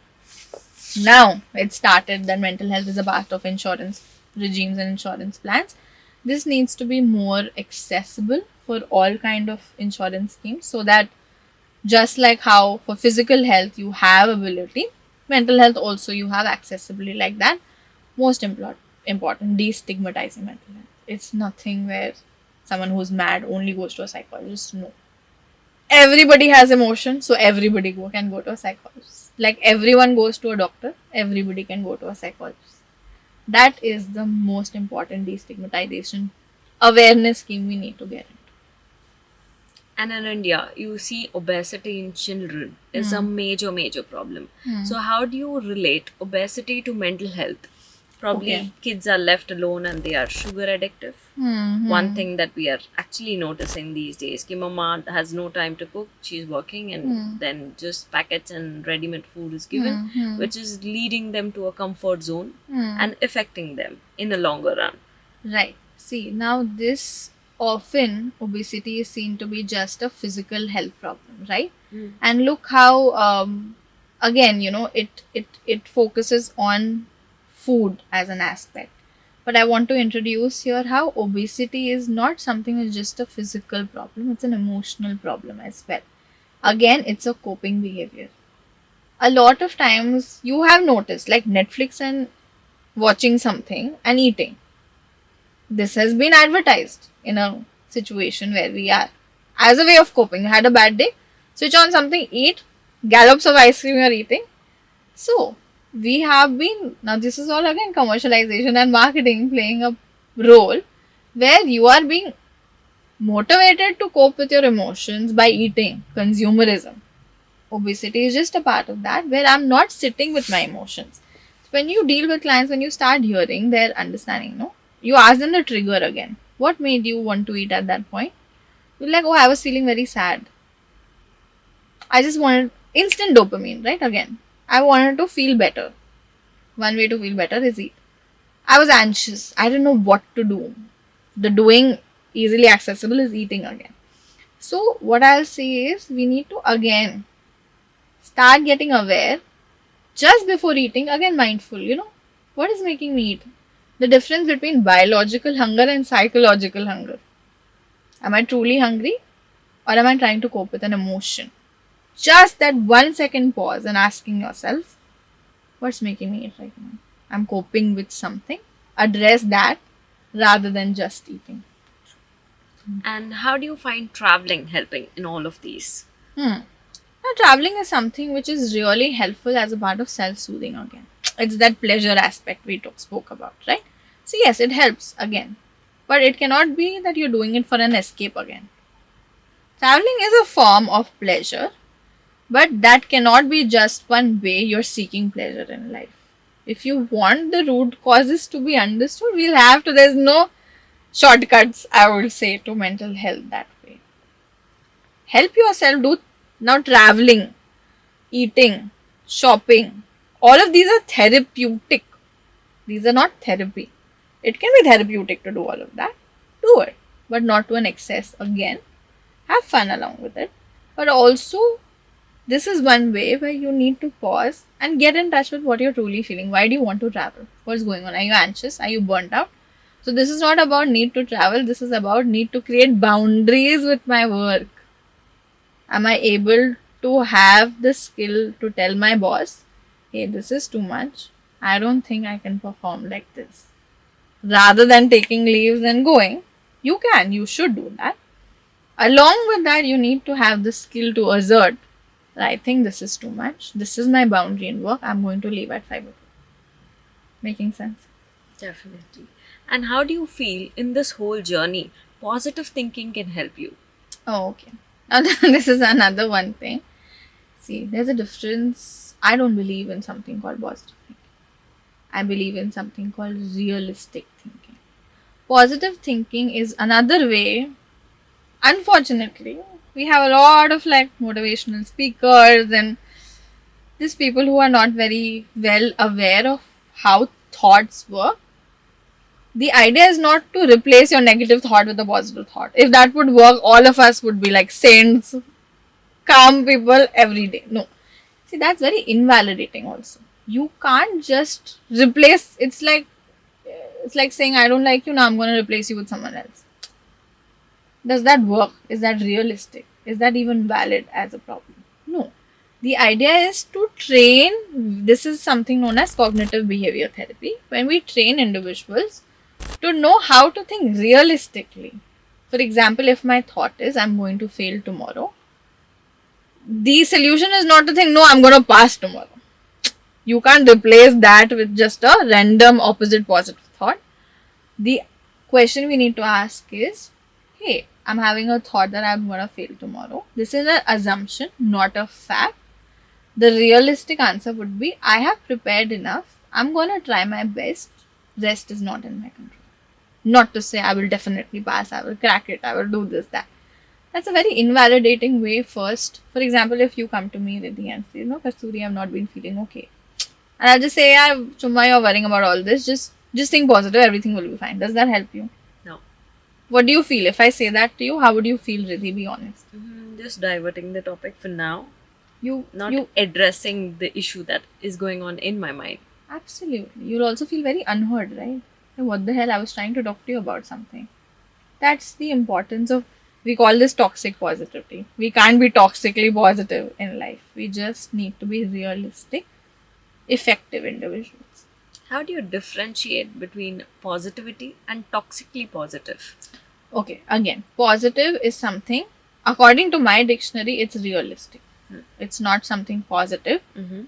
now it started that mental health is a part of insurance regimes and insurance plans. This needs to be more accessible for all kind of insurance schemes, so that just like how for physical health you have ability, mental health also you have accessibility like that. Most important, destigmatizing mental health. It's nothing where someone who's mad only goes to a psychologist. No, everybody has emotion, so everybody can go to a psychologist. Like everyone goes to a doctor, everybody can go to a psychologist. That is the most important destigmatization awareness scheme we need to get into. And in India, you see obesity in children is a major, major problem. So, how do you relate obesity to mental health? Probably Okay. kids are left alone and they are sugar addictive. One thing that we are actually noticing these days, ki mama has no time to cook, she's working, and then just packets and ready-made food is given, which is leading them to a comfort zone and affecting them in the longer run. Right. See, now this often obesity is seen to be just a physical health problem, right? And look how again, it focuses on food as an aspect. But I want to introduce here how obesity is not something that's just a physical problem, it's an emotional problem as well. Again, it's a coping behavior. A lot of times you have noticed like Netflix and watching something and eating. This has been advertised in a situation where we are. As a way of coping, you had a bad day, switch on something, eat, gallops of ice cream you're eating. So, we have been, now this is all again commercialization and marketing playing a role where you are being motivated to cope with your emotions by eating, consumerism. Obesity is just a part of that where I'm not sitting with my emotions. When you deal with clients, when you start hearing their understanding, no, you ask them the trigger again. What made you want to eat at that point? You're like, oh, I was feeling very sad. I just wanted instant dopamine, right? Again, I wanted to feel better. One way to feel better is eat. I was anxious. I didn't know what to do. The doing easily accessible is eating again. So, what I'll say is we need to again start getting aware just before eating, again mindful, what is making me eat? The difference between biological hunger and psychological hunger. Am I truly hungry or am I trying to cope with an emotion? Just that 1 second pause and asking yourself, what's making me eat right now? I'm coping with something. Address that rather than just eating. And how do you find traveling helping in all of these? Now, traveling is something which is really helpful as a part of self soothing again. It's that pleasure aspect we spoke about, right? So, yes, it helps again. But it cannot be that you're doing it for an escape again. Traveling is a form of pleasure, but that cannot be just one way you're seeking pleasure in life. If you want the root causes to be understood, we'll have to, there's no shortcuts, I would say, to mental health that way. Help yourself do now traveling, eating, shopping. All of these are therapeutic. These are not therapy. It can be therapeutic to do all of that. Do it, but not to an excess again. Have fun along with it. But also, this is one way where you need to pause and get in touch with what you're truly feeling. Why do you want to travel? What's going on? Are you anxious? Are you burnt out? So this is not about need to travel. This is about need to create boundaries with my work. Am I able to have the skill to tell my boss, hey, this is too much. I don't think I can perform like this. Rather than taking leaves and going, you should do that. Along with that, you need to have the skill to assert that I think this is too much. This is my boundary in work. I'm going to leave at 5 o'clock. Making sense? Definitely. And how do you feel in this whole journey positive thinking can help you? Oh, okay. Now, this is another one thing. See, there's a difference. I don't believe in something called positive thinking. I believe in something called realistic thinking. Positive thinking is another way. Unfortunately, we have a lot of like motivational speakers and these people who are not very well aware of how thoughts work. The idea is not to replace your negative thought with a positive thought. If that would work, all of us would be like saints, calm people every day. No. See, that's very invalidating also. You can't just replace it's like saying I don't like you, now I'm gonna replace you with someone else. Does that work? Is that realistic? Is that even valid as a problem? No. The idea is to train, this is something known as cognitive behavior therapy, when we train individuals to know how to think realistically. For example, if my thought is I'm going to fail tomorrow, the solution is not to think, no, I'm going to pass tomorrow. You can't replace that with just a random opposite positive thought. The question we need to ask is, hey, I'm having a thought that I'm going to fail tomorrow. This is an assumption, not a fact. The realistic answer would be, I have prepared enough. I'm going to try my best. Rest is not in my control. Not to say I will definitely pass, I will crack it, I will do this, that. That's a very invalidating way first. For example, if you come to me, Riddhi, and say, no, Kasturi, I've not been feeling okay. And I'll just say, yeah, Chumma, you're worrying about all this. Just think positive, everything will be fine. Does that help you? No. What do you feel? If I say that to you, how would you feel, Riddhi? Be honest. Just diverting the topic for now, You not addressing the issue that is going on in my mind. Absolutely. You'll also feel very unheard, right? Like, what the hell? I was trying to talk to you about something. That's the importance of, we call this toxic positivity. We can't be toxically positive in life. We just need to be realistic, effective individuals. How do you differentiate between positivity and toxically positive? Okay, again, positive is something, according to my dictionary, it's realistic. It's not something positive.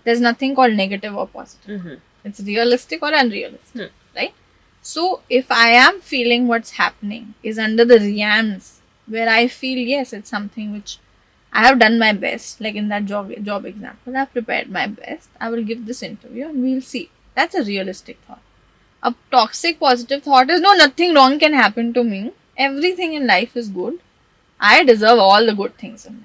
There's nothing called negative or positive. It's realistic or unrealistic, right? So, if I am feeling what's happening is under the realms where I feel, yes, it's something which I have done my best, like in that job example, I've prepared my best, I will give this interview and we'll see. That's a realistic thought. A toxic positive thought is, no, nothing wrong can happen to me. Everything in life is good. I deserve all the good things in life.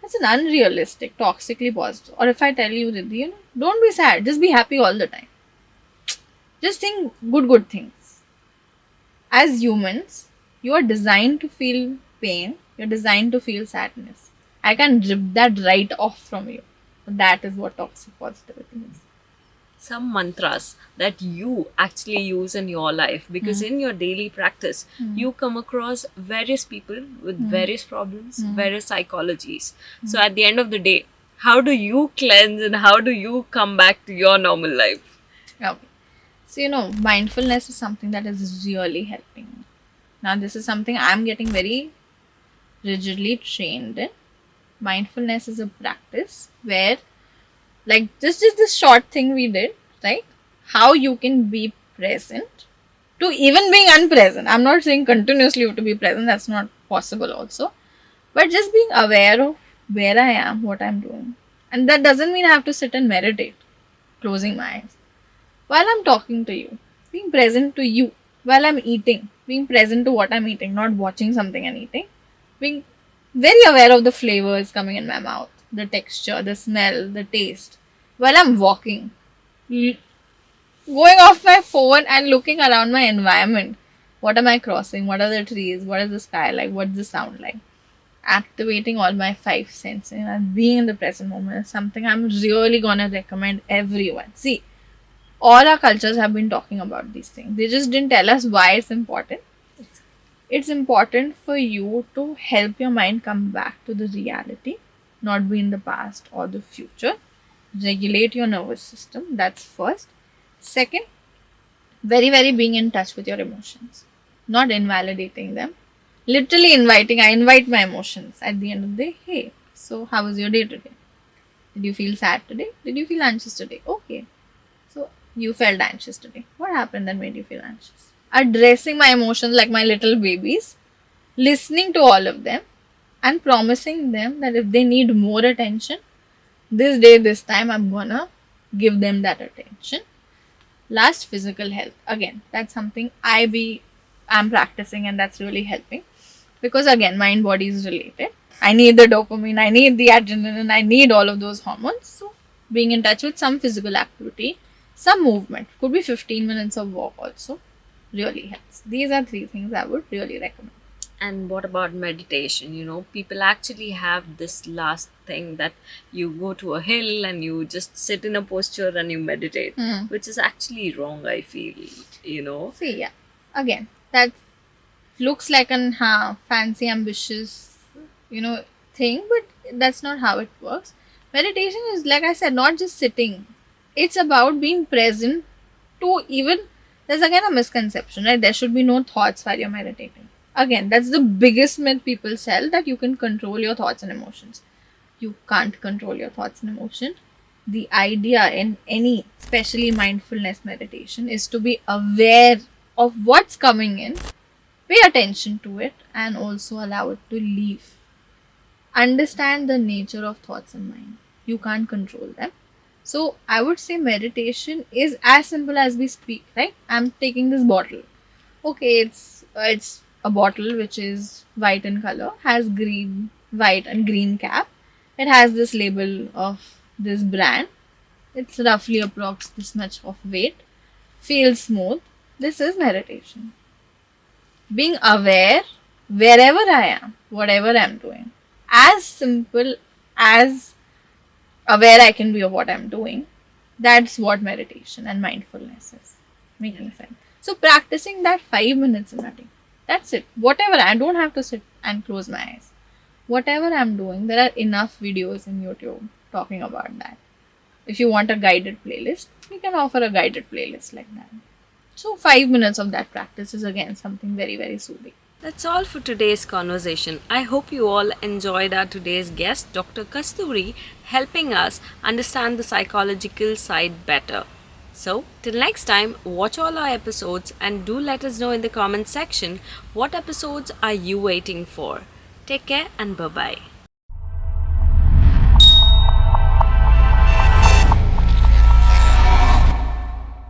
That's an unrealistic, toxically positive. Or if I tell you, Riddhi, don't be sad, just be happy all the time. Just think good things. As humans, you are designed to feel pain, you're designed to feel sadness. I can rip that right off from you. That is what toxic positivity is. Some mantras that you actually use in your life, because in your daily practice you come across various people with various problems, various psychologies. So at the end of the day, how do you cleanse and how do you come back to your normal life? Okay. So, mindfulness is something that is really helping me. Now, this is something I'm getting very rigidly trained in. Mindfulness is a practice where, like, just this short thing we did, right? How you can be present to even being unpresent. I'm not saying continuously you have to be present, that's not possible also. But just being aware of where I am, what I'm doing. And that doesn't mean I have to sit and meditate, closing my eyes. While I'm talking to you, being present to you. While I'm eating, being present to what I'm eating, not watching something and eating. Being very aware of the flavors coming in my mouth, the texture, the smell, the taste. While I'm walking, going off my phone and looking around my environment. What am I crossing? What are the trees? What is the sky like? What's the sound like? Activating all my five senses and being in the present moment is something I'm really gonna recommend everyone. See, all our cultures have been talking about these things. They just didn't tell us why it's important. It's important for you to help your mind come back to the reality, not be in the past or the future. Regulate your nervous system. That's first. Second, very, very being in touch with your emotions, not invalidating them. Literally inviting, I invite my emotions at the end of the day. Hey, so how was your day today? Did you feel sad today? Did you feel anxious today? Okay. So you felt anxious today. What happened that made you feel anxious? addressing my emotions like my little babies, listening to all of them, and promising them that if they need more attention, this day, this time, I'm gonna give them that attention. Last, physical health. Again, that's something I'm practicing, and that's really helping because again, mind body is related. I need the dopamine, I need the adrenaline, I need all of those hormones. So, being in touch with some physical activity, some movement, could be 15 minutes of walk also, really helps. These are three things I would really recommend. And what about meditation? People actually have this last thing that you go to a hill and you just sit in a posture and you meditate, which is actually wrong, I feel. See, yeah, again, that looks like an fancy, ambitious, thing, but that's not how it works. Meditation is, like I said, not just sitting. It's about being present to even. There's again a misconception, right? There should be no thoughts while you're meditating. Again, that's the biggest myth people sell, that you can control your thoughts and emotions. You can't control your thoughts and emotion. The idea in any, especially mindfulness meditation, is to be aware of what's coming in, pay attention to it, and also allow it to leave. Understand the nature of thoughts and mind. You can't control them. So I would say meditation is as simple as we speak, right? I'm taking this bottle. Okay, it's a bottle which is white in color, has green, white and green cap. It has this label of this brand. It's roughly approx this much of weight. Feels smooth. This is meditation. Being aware wherever I am, whatever I'm doing. As simple as aware I can be of what I'm doing. That's what meditation and mindfulness is. Making sense. So practicing that 5 minutes in a day. That's it. Whatever, I don't have to sit and close my eyes. Whatever I'm doing, there are enough videos in YouTube talking about that. If you want a guided playlist, we can offer a guided playlist like that. So 5 minutes of that practice is again something very, very soothing. That's all for today's conversation. I hope you all enjoyed our today's guest, Dr. Kasturi, helping us understand the psychological side better. So, till next time, watch all our episodes and do let us know in the comments section what episodes are you waiting for. Take care and bye-bye.